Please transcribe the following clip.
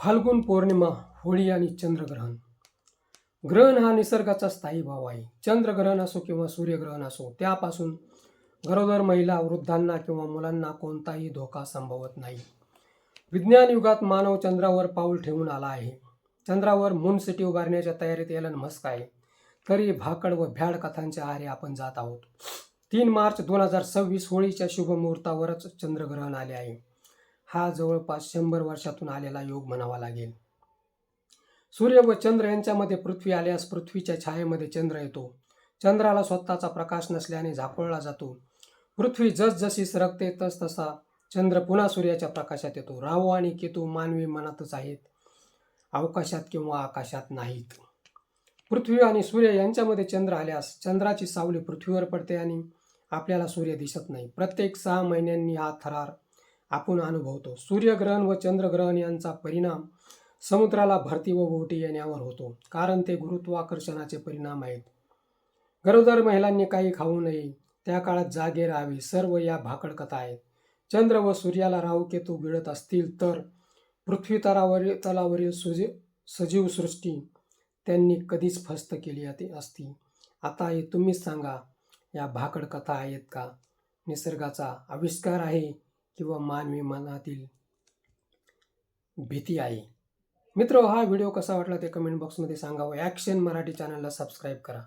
फाल्गुन पौर्णिमा, होळी आणि चंद्रग्रहण. ग्रहण हा निसर्गाचा स्थायी भाव आहे. चंद्रग्रहण असो किंवा सूर्यग्रहण असो, त्यापासून गरोदर महिला, वृद्धांना किंवा मुलांना कोणताही धोका संभवत नाही. विज्ञान युगात मानव चंद्रावर पाऊल ठेवून आला आहे. चंद्रावर मून सिटी उभारण्याच्या तयारीत एलन मस्क आहे. तरी भाकड व भ्याड कथांच्या आहारी आपण जात आहोत. 3 मार्च 2026 होळीच्या शुभ मुहूर्तावरच चंद्रग्रहण आले आहे. हा जवळपास 100 वर्षातून आलेला योग म्हणावा लागेल. सूर्य व चंद्र यांच्यामध्ये पृथ्वी आल्यास पृथ्वीच्या छायेमध्ये चंद्र येतो. चंद्राला स्वतःचा प्रकाश नसल्याने झाकोळला जातो. पृथ्वी जसजशी सरकते तसतसा चंद्र पुन्हा सूर्याच्या प्रकाशात येतो. राहू आणि केतू मानवी मनातच आहेत, अवकाशात किंवा आकाशात नाहीत. पृथ्वी आणि सूर्य यांच्यामध्ये चंद्र आल्यास चंद्राची सावली पृथ्वीवर पडते आणि आपल्याला सूर्य दिसत नाही. प्रत्येक 6 महिन्यांनी हा थरार आपण अनुभवतो. सूर्यग्रहण व चंद्रग्रहण यांचा परिणाम समुद्राला भरती व ओहोटी येण्यावर होतो, कारण ते गुरुत्वाकर्षणाचे परिणाम आहेत. गरोदर महिलांनी काही खाऊ नये, त्या काळात जागे राहावे, सर्व या भाकड कथा आहेत. चंद्र व सूर्याला राहू केतू गिळत असतील तर पृथ्वी तलावरील सजीव सृष्टी त्यांनी कधीच फस्त केली असती. आता हे तुम्हीच सांगा, या भाकड कथा आहेत का, निसर्गाचा आविष्कार आहे किंवा मानवी मनातील भीती आहे? मित्र, हा व्हिडिओ कसा वाटला ते कमेंट बॉक्समध्ये सांगा व ॲक्शन मराठी चॅनलला सबस्क्राईब करा.